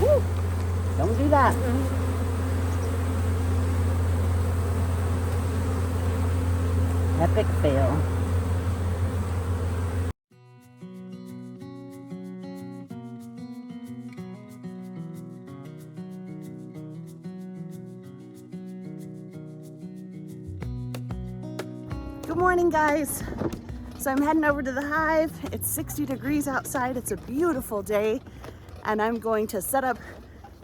Woo! Don't do that. Epic fail. Good morning, guys. So I'm heading over to the hive. It's 60 degrees outside. It's a beautiful day. And I'm going to set up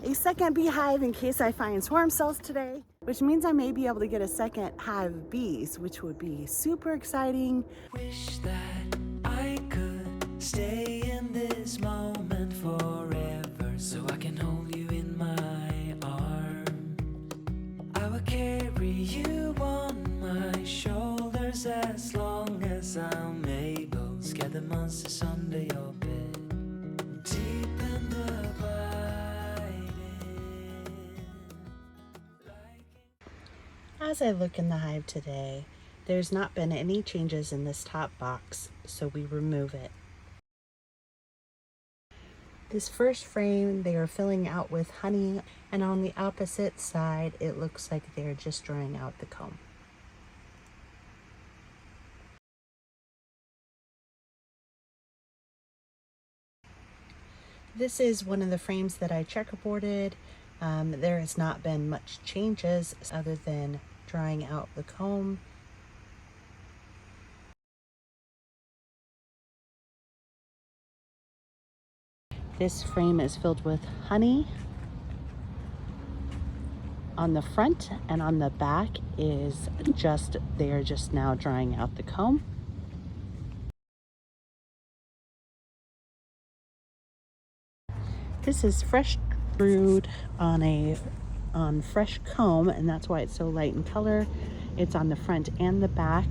a second beehive in case I find swarm cells today, which means I may be able to get a second hive of bees, which would be super exciting. Wish that I could stay in this moment forever, so I can hold you in my arms. I will carry you on my shoulders as long as I'm able. Scare the monsters under your bed, deep in the As I look in the hive today, there's not been any changes in this top box, so we remove it. This first frame, they are filling out with honey, and on the opposite side, it looks like they're just drawing out the comb. This is one of the frames that I checkerboarded. There has not been much changes other than drying out the comb. This frame is filled with honey on the front, and on the back is they're just now drying out the comb. This is fresh brood on fresh comb, and that's why it's so light in color. It's on the front and the back.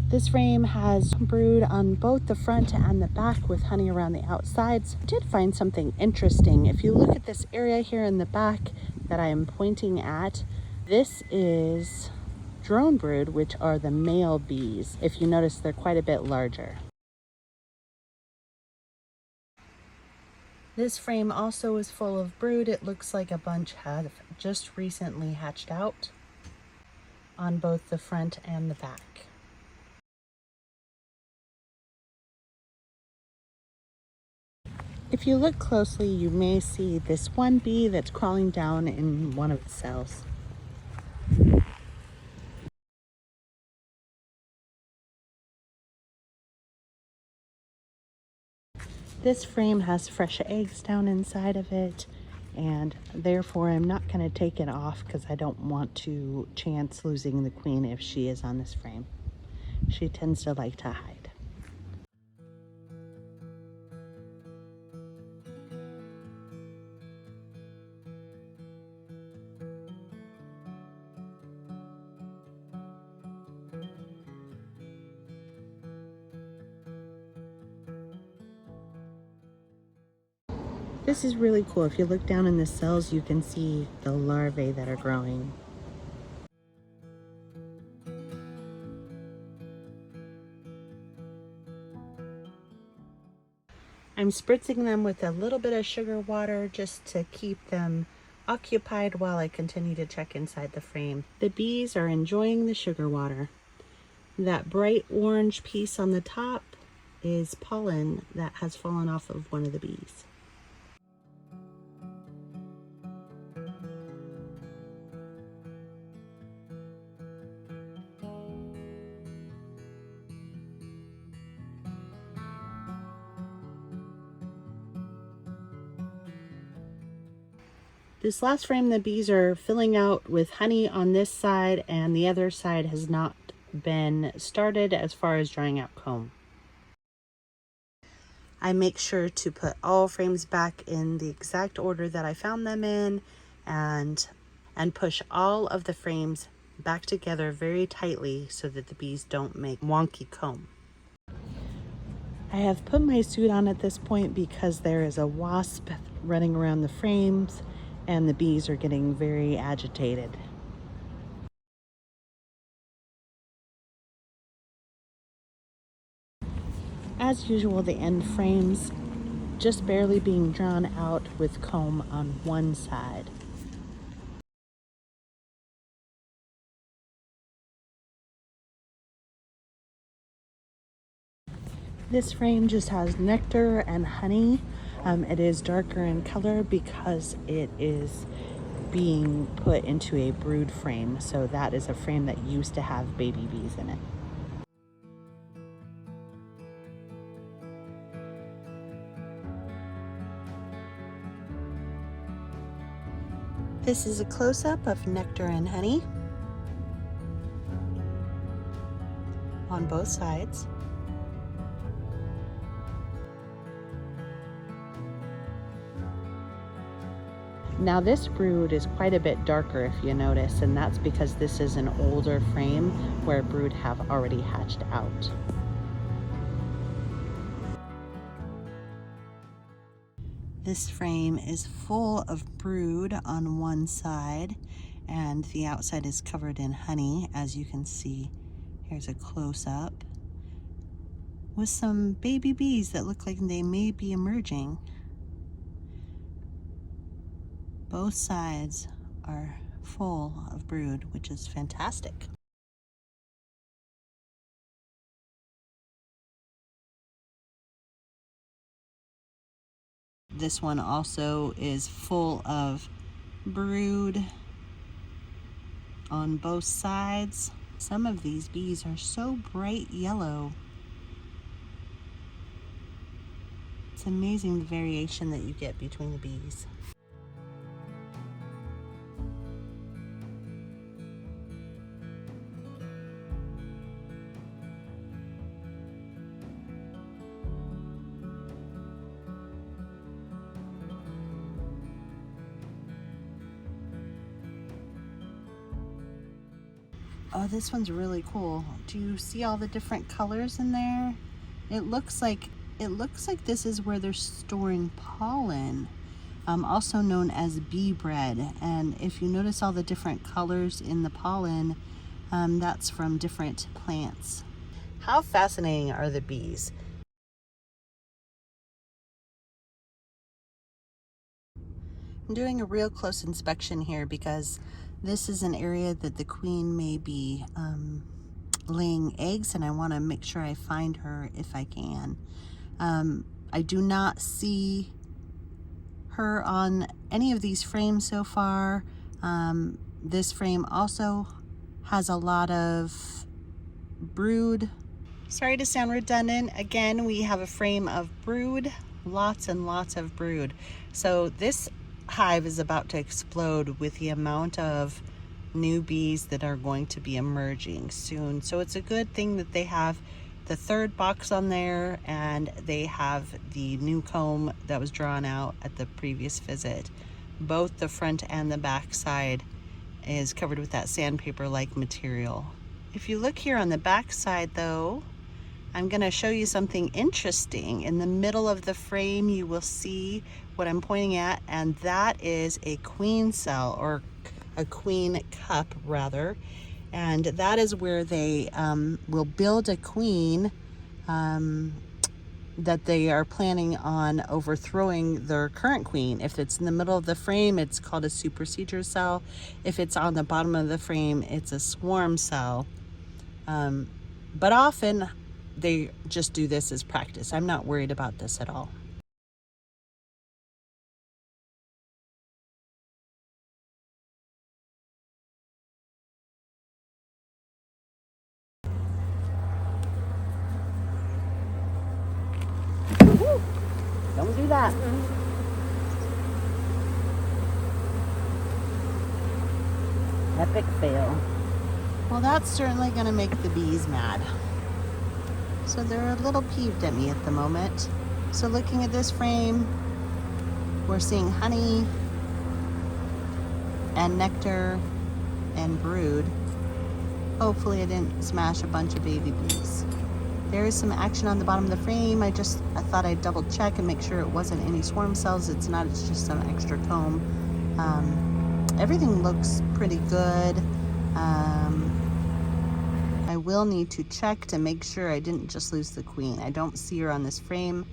This frame has brood on both the front and the back with honey around the outsides. I did find something interesting. If you look at this area here in the back that I am pointing at, this is drone brood, which are the male bees. If you notice, they're quite a bit larger. This frame also is full of brood. It looks like a bunch have just recently hatched out on both the front and the back. If you look closely, you may see this one bee that's crawling down in one of the cells. This frame has fresh eggs down inside of it, and therefore I'm not going to take it off because I don't want to chance losing the queen if she is on this frame. She tends to like to hide. This is really cool. If you look down in the cells, you can see the larvae that are growing. I'm spritzing them with a little bit of sugar water just to keep them occupied while I continue to check inside the frame. The bees are enjoying the sugar water. That bright orange piece on the top is pollen that has fallen off of one of the bees. This last frame, the bees are filling out with honey on this side, and the other side has not been started as far as drying out comb. I make sure to put all frames back in the exact order that I found them in, and push all of the frames back together very tightly so that the bees don't make wonky comb. I have put my suit on at this point because there is a wasp running around the frames and the bees are getting very agitated. as usual, the end frames just barely being drawn out with comb on one side. This frame just has nectar and honey. It is darker in color because it is being put into a brood frame. So that is a frame that used to have baby bees in it. This is a close-up of nectar and honey on both sides. Now this brood is quite a bit darker if you notice, and that's because this is an older frame where brood have already hatched out. This frame is full of brood on one side, and the outside is covered in honey, as you can see. Here's a close-up with some baby bees that look like they may be emerging. Both sides are full of brood, which is fantastic. This one also is full of brood on both sides. Some of these bees are so bright yellow. It's amazing the variation that you get between the bees. Oh, this one's really cool. Do you see all the different colors in there? It looks like this is where they're storing pollen, also known as bee bread. And if you notice all the different colors in the pollen, that's from different plants. How fascinating are the bees? I'm doing a real close inspection here because this is an area that the queen may be laying eggs, and I want to make sure I find her if I can. I do not see her on any of these frames so far. This frame also has a lot of brood. Sorry to sound redundant. Again, we have a frame of brood, lots and lots of brood. So this hive is about to explode with the amount of new bees that are going to be emerging soon. So it's a good thing that they have the third box on there, and they have the new comb that was drawn out at the previous visit. Both the front and the back side is covered with that sandpaper-like material. If you look here on the back side though, I'm going to show you something interesting. In the middle of the frame you will see what I'm pointing at, and that is a queen cell, or a queen cup rather, and that is where they will build a queen that they are planning on overthrowing their current queen. If it's in the middle of the frame, it's called a supersedure cell. If it's on the bottom of the frame, it's a swarm cell. But often they just do this as practice. I'm not worried about this at all. Woo! Don't do that. Epic fail. Well, that's certainly going to make the bees mad. So they're a little peeved at me at the moment. So looking at this frame, we're seeing honey and nectar and brood. Hopefully I didn't smash a bunch of baby bees. There is some action on the bottom of the frame. I thought I'd double check and make sure it wasn't any swarm cells. It's not, it's just some extra comb. Everything looks pretty good. I will need to check to make sure I didn't just lose the queen. I don't see her on this frame.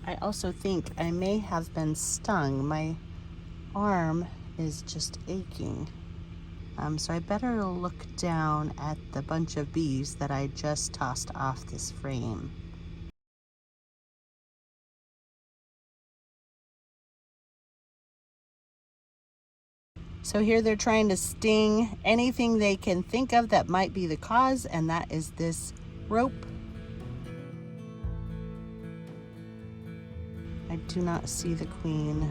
I also think I may have been stung. My arm is just aching. So I better look down at the bunch of bees that I just tossed off this frame. So here they're trying to sting anything they can think of that might be the cause, and that is this rope. I do not see the queen.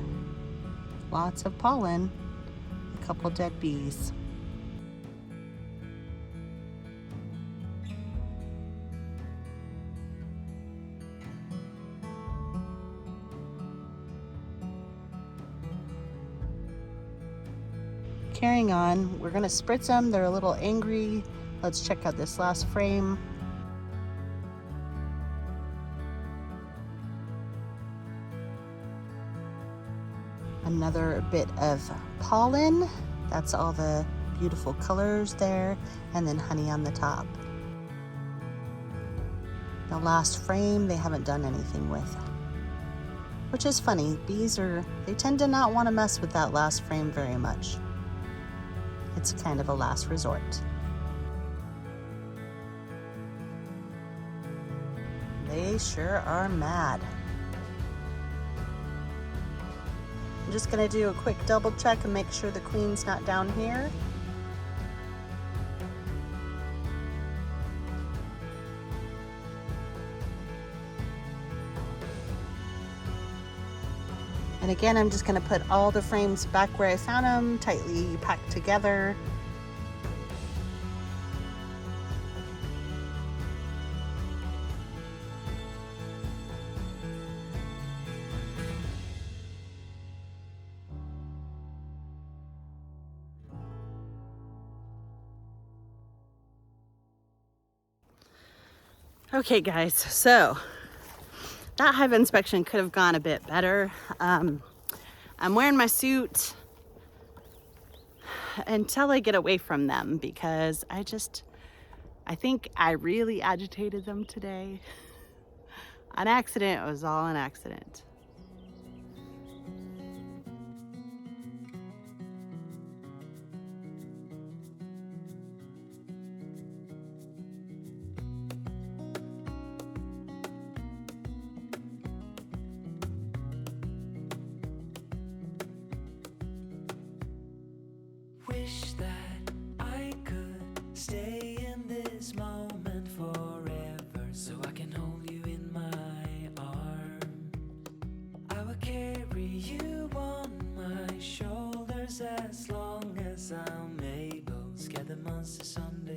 Lots of pollen, a couple dead bees. Carrying on, we're gonna spritz them. They're a little angry. Let's check out this last frame. Another bit of pollen. That's all the beautiful colors there, and then honey on the top. The last frame they haven't done anything with, which is funny. Bees they tend to not want to mess with that last frame very much. It's kind of a last resort. They sure are mad. I'm just gonna do a quick double check and make sure the queen's not down here. And again, I'm just gonna put all the frames back where I found them, tightly packed together. Okay guys, so that hive inspection could have gone a bit better. I'm wearing my suit until I get away from them because I think I really agitated them today. An accident, it was all an accident. Wish that I could stay in this moment forever, so I can hold you in my arm. I will carry you on my shoulders as long as I'm able. Scare the monsters under